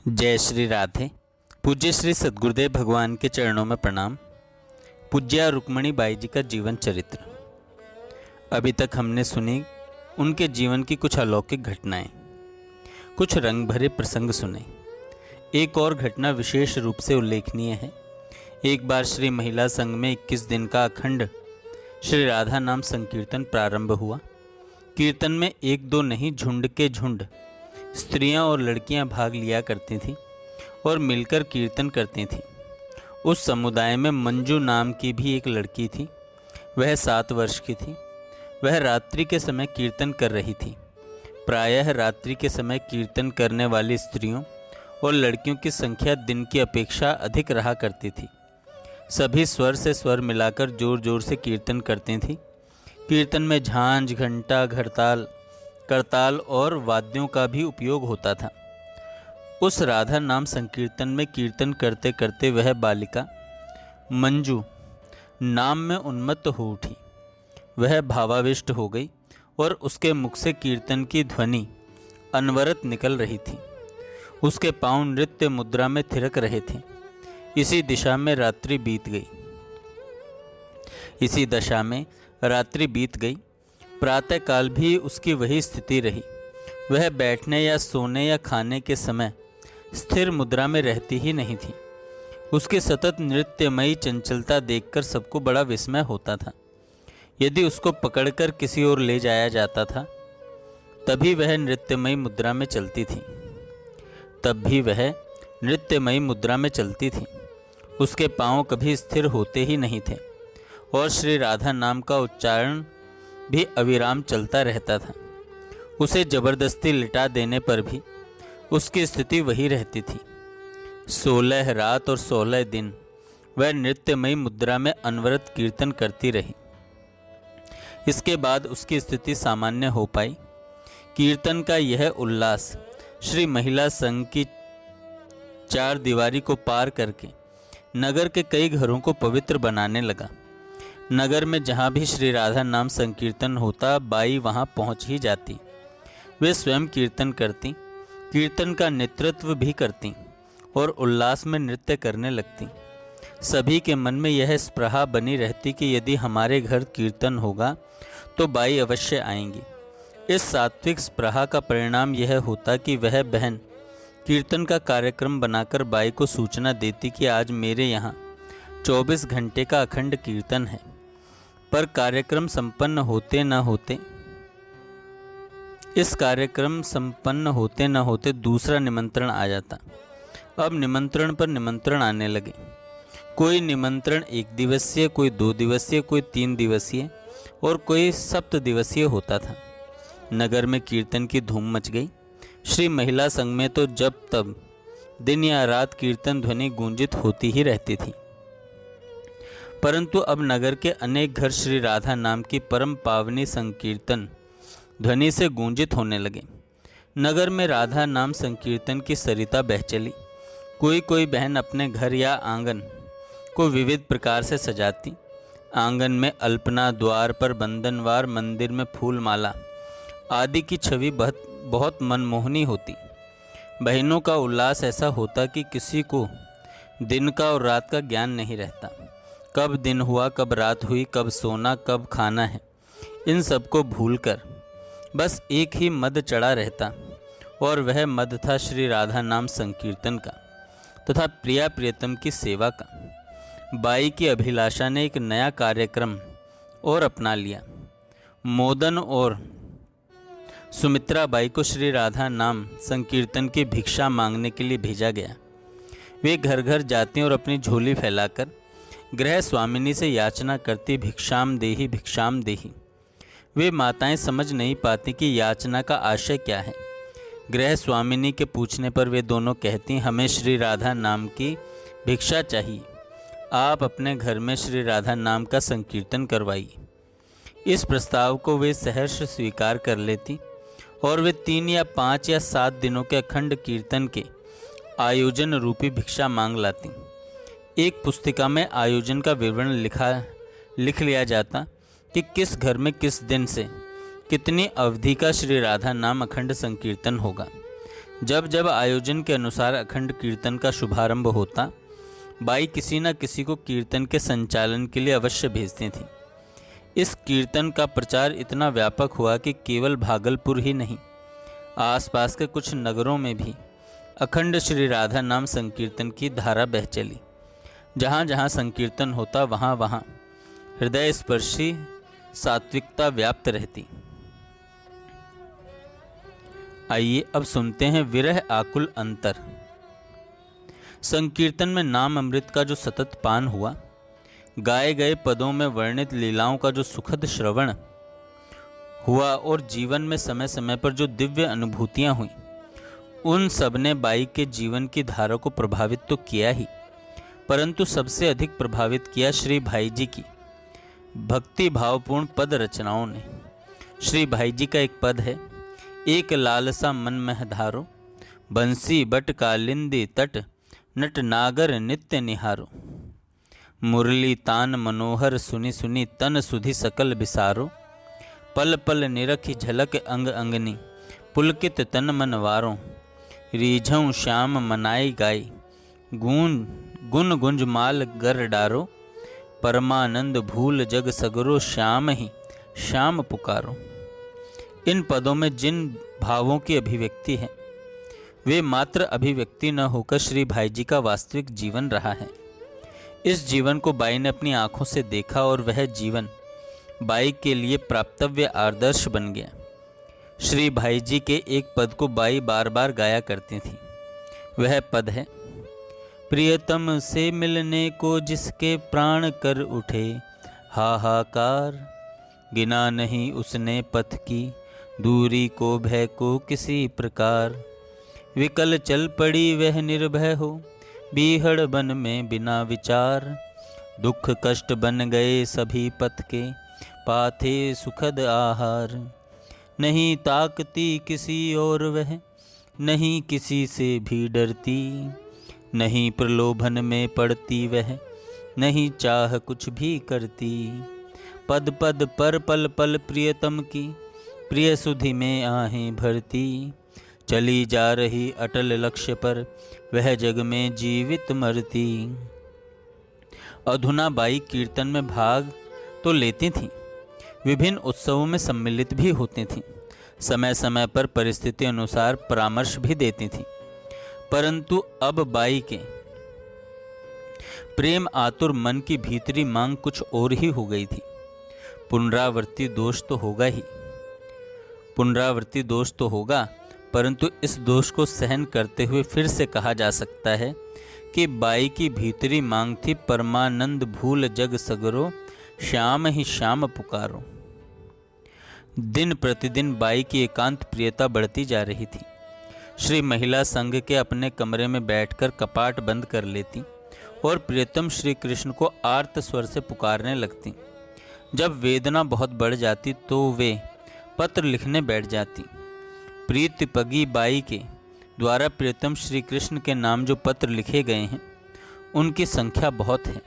जय श्री राधे। पूज्य श्री सद्गुरुदेव भगवान के चरणों में प्रणाम। पूज्या रुक्मणी बाई जी का जीवन चरित्र। अभी तक हमने सुनी उनके जीवन की कुछ अलौकिक घटनाएं, कुछ रंग भरे प्रसंग सुने। एक और घटना विशेष रूप से उल्लेखनीय है। एक बार श्री महिला संघ में 21 दिन का अखंड श्री राधा नाम संकीर्तन प्रारंभ हुआ। कीर्तन में एक दो नहीं, झुंड के झुंड स्त्रियां और लड़कियां भाग लिया करती थीं और मिलकर कीर्तन करती थीं। उस समुदाय में मंजू नाम की भी एक लड़की थी। वह 7 वर्ष की थी। वह रात्रि के समय कीर्तन कर रही थी। प्रायः रात्रि के समय कीर्तन करने वाली स्त्रियों और लड़कियों की संख्या दिन की अपेक्षा अधिक रहा करती थी। सभी स्वर से स्वर मिलाकर जोर जोर से कीर्तन करती थीं। कीर्तन में झांझ, घंटा, घड़ताल, करताल और वाद्यों का भी उपयोग होता था। उस राधा नाम संकीर्तन में कीर्तन करते करते वह बालिका मंजू नाम में उन्मत्त हो उठी। वह भावाविष्ट हो गई और उसके मुख से कीर्तन की ध्वनि अनवरत निकल रही थी। उसके पांव नृत्य मुद्रा में थिरक रहे थे। इसी दिशा में रात्रि बीत गई। प्रातःकाल भी उसकी वही स्थिति रही। वह बैठने या सोने या खाने के समय स्थिर मुद्रा में रहती ही नहीं थी। उसकी सतत नृत्यमयी चंचलता देखकर सबको बड़ा विस्मय होता था। यदि उसको पकड़कर किसी ओर ले जाया जाता था तभी वह नृत्यमयी मुद्रा में चलती थी। उसके पांव कभी स्थिर होते ही नहीं थे और श्री राधा नाम का उच्चारण भी अविराम चलता रहता था। उसे जबरदस्ती लिटा देने पर भी उसकी स्थिति वही रहती थी। 16 रात और 16 दिन वह नृत्यमयी मुद्रा में अनवरत कीर्तन करती रही। इसके बाद उसकी स्थिति सामान्य हो पाई। कीर्तन का यह उल्लास श्री महिला संघ की 4 दीवारी को पार करके नगर के कई घरों को पवित्र बनाने लगा। नगर में जहाँ भी श्री राधा नाम संकीर्तन होता, बाई वहाँ पहुँच ही जाती। वे स्वयं कीर्तन करती, कीर्तन का नेतृत्व भी करती और उल्लास में नृत्य करने लगती। सभी के मन में यह स्पृहा बनी रहती कि यदि हमारे घर कीर्तन होगा तो बाई अवश्य आएंगी। इस सात्विक स्पृहा का परिणाम यह होता कि वह बहन कीर्तन का कार्यक्रम बनाकर बाई को सूचना देती कि आज मेरे यहाँ 24 घंटे का अखंड कीर्तन है। पर कार्यक्रम संपन्न होते न होते दूसरा निमंत्रण आ जाता। अब निमंत्रण पर निमंत्रण आने लगे। कोई निमंत्रण 1 दिवसीय, कोई 2 दिवसीय, कोई 3 दिवसीय और कोई 7 दिवसीय होता था। नगर में कीर्तन की धूम मच गई। श्री महिला संघ में तो जब तब दिन या रात कीर्तन ध्वनि गूंजित होती ही रहती थी। परंतु अब नगर के अनेक घर श्री राधा नाम की परम पावनी संकीर्तन ध्वनि से गूंजित होने लगे। नगर में राधा नाम संकीर्तन की सरिता बह चली। कोई कोई बहन अपने घर या आंगन को विविध प्रकार से सजाती। आंगन में अल्पना, द्वार पर बंधनवार, मंदिर में फूलमाला आदि की छवि बहुत मनमोहनी होती। बहनों का उल्लास ऐसा होता कि किसी को दिन का और रात का ज्ञान नहीं रहता। कब दिन हुआ, कब रात हुई, कब सोना, कब खाना है, इन सबको भूलकर बस एक ही मद चढ़ा रहता और वह मद था श्री राधा नाम संकीर्तन का तथा प्रिया प्रियतम की सेवा का। बाई की अभिलाषा ने एक नया कार्यक्रम और अपना लिया। मोदन और सुमित्रा बाई को श्री राधा नाम संकीर्तन की भिक्षा मांगने के लिए भेजा गया। वे घर घर जाती और अपनी झोली फैलाकर गृह स्वामिनी से याचना करती, भिक्षाम देही, भिक्षाम देही। वे माताएं समझ नहीं पाती कि याचना का आशय क्या है। गृह स्वामिनी के पूछने पर वे दोनों कहती, हमें श्री राधा नाम की भिक्षा चाहिए। आप अपने घर में श्री राधा नाम का संकीर्तन करवाइए। इस प्रस्ताव को वे सहर्ष स्वीकार कर लेती और वे 3 या 5 या 7 दिनों के अखंड कीर्तन के आयोजन रूपी भिक्षा मांग लाती। एक पुस्तिका में आयोजन का विवरण लिख लिया जाता कि किस घर में किस दिन से कितनी अवधि का श्री राधा नाम अखंड संकीर्तन होगा। जब जब आयोजन के अनुसार अखंड कीर्तन का शुभारंभ होता, बाई किसी न किसी को कीर्तन के संचालन के लिए अवश्य भेजती थी। इस कीर्तन का प्रचार इतना व्यापक हुआ कि केवल भागलपुर ही नहीं, आसपास के कुछ नगरों में भी अखंड श्री राधा नाम संकीर्तन की धारा बह चली। जहाँ जहाँ संकीर्तन होता वहाँ वहाँ हृदय स्पर्शी सात्विकता व्याप्त रहती। आइए अब सुनते हैं विरह आकुल अंतर। संकीर्तन में नाम अमृत का जो सतत पान हुआ, गाए गए पदों में वर्णित लीलाओं का जो सुखद श्रवण हुआ और जीवन में समय समय पर जो दिव्य अनुभूतियां हुई, उन सब ने बाई के जीवन की धारा को प्रभावित तो किया ही, परंतु सबसे अधिक प्रभावित किया श्री भाई जी की भक्ति भावपूर्ण पद रचनाओं ने। श्री भाई जी का एक पद है, एक लालसा मन मह धारो, बंसी बट कालिंदी तट, नट नागर नित्य निहारो, मुरली तान मनोहर सुनि सुनि तन सुधि सकल बिसारो, पल पल निरखि झलक अंग अंगनी, पुलकित तन मन वारो, रीझऊँ श्याम मनाई गाई, गुन गुंज माल गर डारो, परमानंद भूल जग सगरो, श्याम ही श्याम पुकारो। इन पदों में जिन भावों की अभिव्यक्ति है, वे मात्र अभिव्यक्ति न होकर श्री भाई जी का वास्तविक जीवन रहा है। इस जीवन को बाई ने अपनी आंखों से देखा और वह जीवन बाई के लिए प्राप्तव्य आदर्श बन गया। श्री भाई जी के एक पद को बाई बार बार गाया करती थी। वह पद है, प्रियतम से मिलने को जिसके प्राण कर उठे हाहाकार, गिना नहीं उसने पथ की दूरी को भय को किसी प्रकार, विकल चल पड़ी वह निर्भय हो बीहड़ बन में बिना विचार, दुख कष्ट बन गए सभी पथ के पाथे सुखद आहार, नहीं ताकती किसी और वह नहीं किसी से भी डरती, नहीं प्रलोभन में पड़ती वह नहीं चाह कुछ भी करती, पद पद पर पल पल प्रियतम की प्रिय सुधि में आहें भरती, चली जा रही अटल लक्ष्य पर वह जग में जीवित मरती। अधुना बाई कीर्तन में भाग तो लेती थीं, विभिन्न उत्सवों में सम्मिलित भी होती थीं, समय समय पर परिस्थिति अनुसार परामर्श भी देती थीं, परंतु अब बाई के प्रेम आतुर मन की भीतरी मांग कुछ और ही हो गई थी। पुनरावृत्ति दोष तो होगा ही, पुनरावृत्ति दोष तो होगा, परंतु इस दोष को सहन करते हुए फिर से कहा जा सकता है कि बाई की भीतरी मांग थी, परमानंद भूल जग सगरो, श्याम ही श्याम पुकारो। दिन प्रतिदिन बाई की एकांत प्रियता बढ़ती जा रही थी। श्री महिला संघ के अपने कमरे में बैठकर कपाट बंद कर लेती और प्रियतम श्री कृष्ण को आर्त स्वर से पुकारने लगती। जब वेदना बहुत बढ़ जाती तो वे पत्र लिखने बैठ जाती। प्रीति पगी बाई के द्वारा प्रियतम श्री कृष्ण के नाम जो पत्र लिखे गए हैं, उनकी संख्या बहुत है।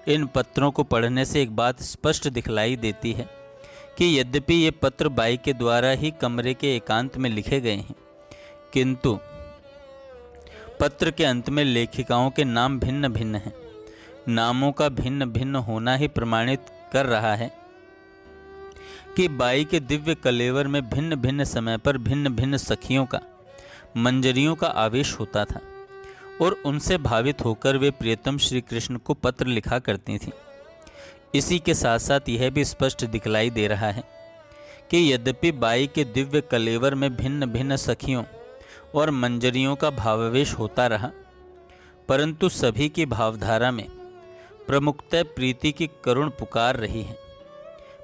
इन पत्रों को पढ़ने से एक बात स्पष्ट दिखलाई देती है कि यद्यपि ये पत्र बाई के द्वारा ही कमरे के एकांत में लिखे गए हैं, किंतु पत्र के अंत में लेखिकाओं के नाम भिन्न भिन्न हैं। नामों का भिन्न भिन्न होना ही प्रमाणित कर रहा है कि बाई के दिव्य कलेवर में भिन्न भिन्न समय पर भिन्न भिन्न सखियों का, मंजरियों का आवेश होता था और उनसे भावित होकर वे प्रियतम श्री कृष्ण को पत्र लिखा करती थीं। इसी के साथ साथ यह भी स्पष्ट दिखलाई दे रहा है कि यद्यपि बाई के दिव्य कलेवर में भिन्न भिन्न सखियों और मंजरियों का भावावेश होता रहा, परंतु सभी की भावधारा में प्रमुखतः प्रीति की करुण पुकार रही है।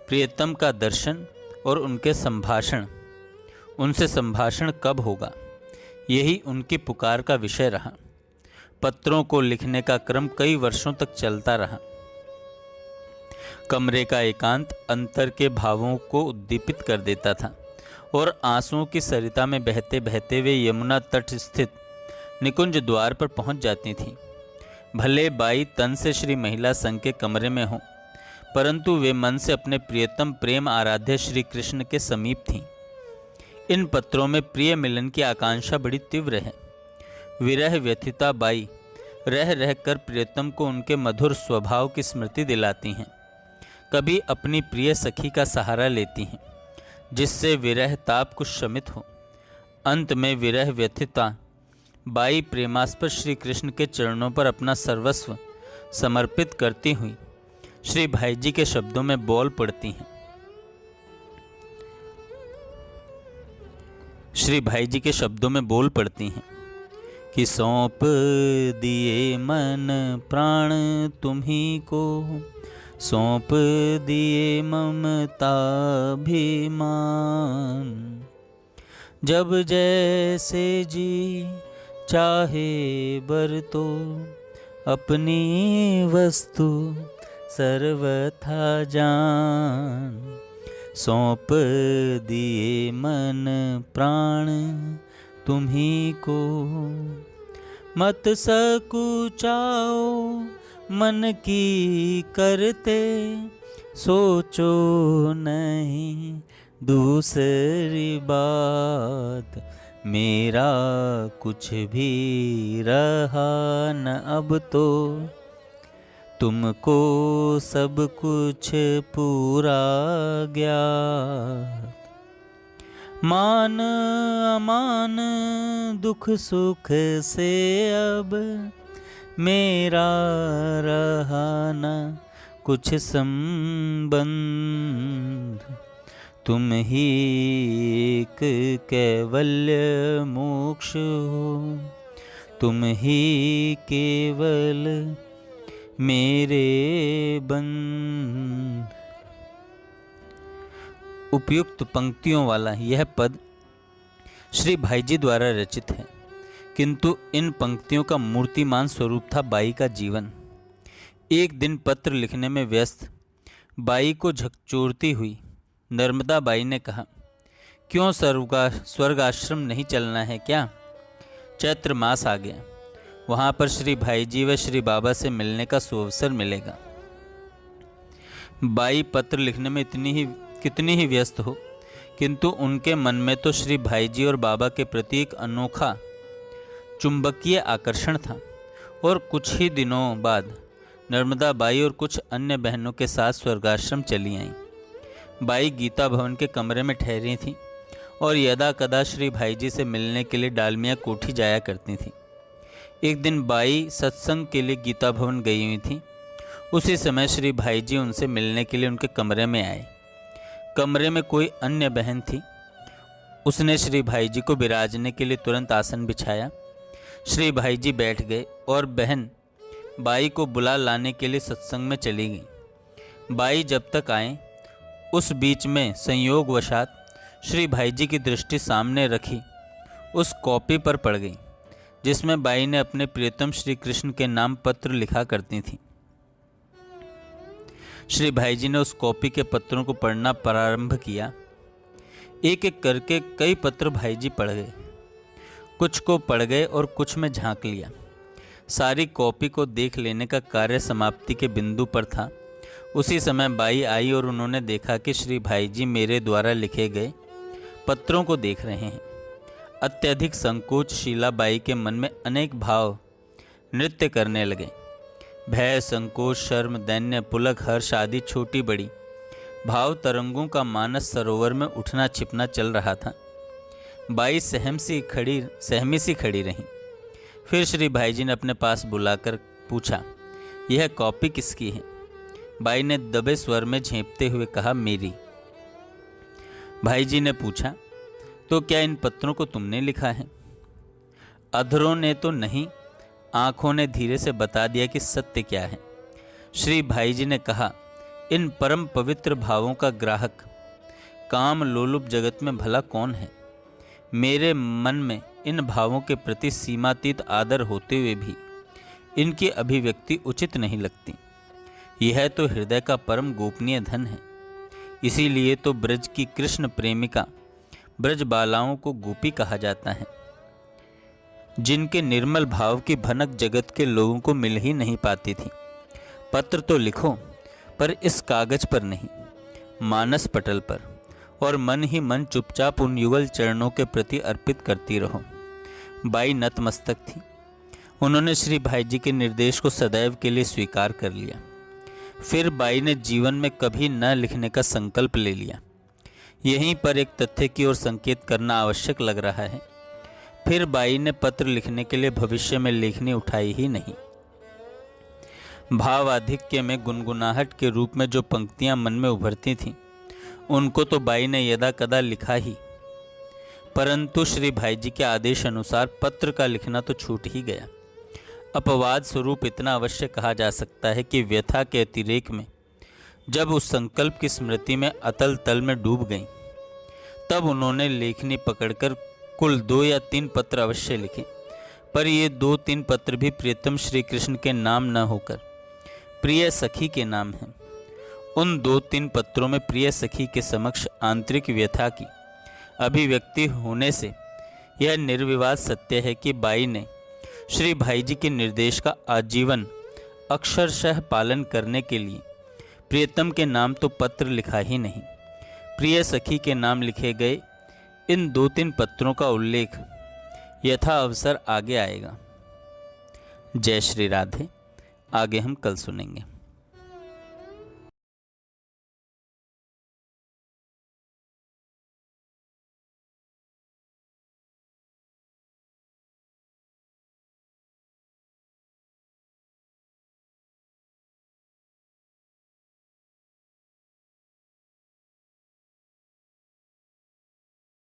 प्रियतम का दर्शन और उनसे संभाषण कब होगा, यही उनकी पुकार का विषय रहा। पत्रों को लिखने का क्रम कई वर्षों तक चलता रहा। कमरे का एकांत अंतर के भावों को उद्दीपित कर देता था और आंसुओं की सरिता में बहते बहते वे यमुना तट स्थित निकुंज द्वार पर पहुंच जाती थीं। भले बाई तन से श्री महिला संघ के कमरे में हों, परंतु वे मन से अपने प्रियतम प्रेम आराध्य श्री कृष्ण के समीप थीं। इन पत्रों में प्रिय मिलन की आकांक्षा बड़ी तीव्र है। विरह व्यथिता बाई रह रहकर प्रियतम को उनके मधुर स्वभाव की स्मृति दिलाती हैं। कभी अपनी प्रिय सखी का सहारा लेती हैं, जिससे विरह ताप कुछ शमित हो। अंत में विरह व्यथिता बाई प्रेमास्पद श्री कृष्ण के चरणों पर अपना सर्वस्व समर्पित करती हुई श्री भाई जी के शब्दों में बोल पड़ती हैं। श्री भाई जी के शब्दों में बोल पड़ती हैं कि सौंप दिए मन प्राण तुम्ही को, सौंप दिए ममताभिमान, जब जैसे जी चाहे बरतो अपनी वस्तु सर्वथा जान, सौंप दिए मन प्राण तुम्ही को, मत सकुचाओ मन की करते, सोचो नहीं दूसरी बात, मेरा कुछ भी रहा न अब तो, तुमको सब कुछ पूरा ज्ञात, मान अमान दुख सुख से अब मेरा रहा न कुछ संबंध, तुम ही एक कैवल्य मोक्ष हो, तुम ही केवल मेरे बंध। उपयुक्त पंक्तियों वाला यह पद श्री भाई जी द्वारा रचित है, किंतु इन पंक्तियों का मूर्तिमान स्वरूप था बाई का जीवन। एक दिन पत्र लिखने में व्यस्त बाई को झकझोरती हुई नर्मदा बाई ने कहा, क्यों स्वर्ग आश्रम नहीं चलना है क्या? चैत्र मास आ गया, वहाँ पर श्री भाई जी व श्री बाबा से मिलने का सुअवसर मिलेगा। बाई पत्र लिखने में कितनी ही व्यस्त हो, किंतु उनके मन में तो श्री भाई जी और बाबा के प्रति एक अनोखा चुंबकीय आकर्षण था। और कुछ ही दिनों बाद नर्मदा बाई और कुछ अन्य बहनों के साथ स्वर्गाश्रम चली आईं। बाई गीता भवन के कमरे में ठहरी थीं और यदा कदा श्री भाई जी से मिलने के लिए डालमिया कोठी जाया करती थीं। एक दिन बाई सत्संग के लिए गीता भवन गई हुई थी। उसी समय श्री भाई जी उनसे मिलने के लिए उनके कमरे में आए। कमरे में कोई अन्य बहन थी। उसने श्री भाई जी को विराजने के लिए तुरंत आसन बिछाया। श्री भाई जी बैठ गए और बहन बाई को बुला लाने के लिए सत्संग में चली गई। बाई जब तक आए उस बीच में संयोगवशात श्री भाई जी की दृष्टि सामने रखी उस कॉपी पर पड़ गई, जिसमें बाई ने अपने प्रियतम श्री कृष्ण के नाम पत्र लिखा करती थी। श्री भाई जी ने उस कॉपी के पत्रों को पढ़ना प्रारंभ किया। एक एक करके कई पत्र भाई जी पढ़ गए। कुछ को पढ़ गए और कुछ में झांक लिया। सारी कॉपी को देख लेने का कार्य समाप्ति के बिंदु पर था। उसी समय बाई आई और उन्होंने देखा कि श्री भाई जी मेरे द्वारा लिखे गए पत्रों को देख रहे हैं। अत्यधिक संकोचशीला बाई के मन में अनेक भाव नृत्य करने लगे। भय, संकोच, शर्म, दैन्य, पुलक, हर्ष आदि छोटी बड़ी भाव तरंगों का मानस सरोवर में उठना छिपना चल रहा था। बाई सहमी सी खड़ी रही। फिर श्री भाई जी ने अपने पास बुलाकर पूछा, यह कॉपी किसकी है? बाई ने दबे स्वर में झेंपते हुए कहा, मेरी। भाई जी ने पूछा, तो क्या इन पत्रों को तुमने लिखा है? अधरों ने तो नहीं, आंखों ने धीरे से बता दिया कि सत्य क्या है। श्री भाई जी ने कहा, इन परम पवित्र भावों का ग्राहक काम लोलुप जगत में भला कौन है? मेरे मन में इन भावों के प्रति सीमातीत आदर होते हुए भी इनकी अभिव्यक्ति उचित नहीं लगती। यह तो हृदय का परम गोपनीय धन है। इसीलिए तो ब्रज की कृष्ण प्रेमिका ब्रज बालाओं को गोपी कहा जाता है, जिनके निर्मल भाव की भनक जगत के लोगों को मिल ही नहीं पाती थी। पत्र तो लिखो, पर इस कागज पर नहीं, मानस पटल पर, और मन ही मन चुपचाप उन युगल चरणों के प्रति अर्पित करती रहो। बाई नतमस्तक थी। उन्होंने श्री भाई जी के निर्देश को सदैव के लिए स्वीकार कर लिया। फिर बाई ने जीवन में कभी न लिखने का संकल्प ले लिया। यहीं पर एक तथ्य की ओर संकेत करना आवश्यक लग रहा है। फिर बाई ने पत्र लिखने के लिए भविष्य में लेखनी उठाई ही नहीं। भावाधिक्य में गुनगुनाहट के रूप में जो पंक्तियां मन में उभरती थीं, उनको तो बाई ने यदा कदा लिखा ही, परंतु श्री भाई जी के आदेश अनुसार पत्र का लिखना तो छूट ही गया। अपवाद स्वरूप इतना अवश्य कहा जा सकता है कि व्यथा के अतिरेक में जब उस संकल्प की स्मृति में अतल तल में डूब गईं, तब उन्होंने लेखनी पकड़कर कुल 2 या 3 पत्र अवश्य लिखे। पर ये 2-3 पत्र भी प्रियतम श्री कृष्ण के नाम न होकर प्रिय सखी के नाम हैं। उन 2-3 पत्रों में प्रिय सखी के समक्ष आंतरिक व्यथा की अभिव्यक्ति होने से यह निर्विवाद सत्य है कि बाई ने श्री भाई जी के निर्देश का आजीवन अक्षरशः पालन करने के लिए प्रियतम के नाम तो पत्र लिखा ही नहीं, प्रिय सखी के नाम लिखे गए इन 2-3 पत्रों का उल्लेख यथा अवसर आगे आएगा। जय श्री राधे। आगे हम कल सुनेंगे।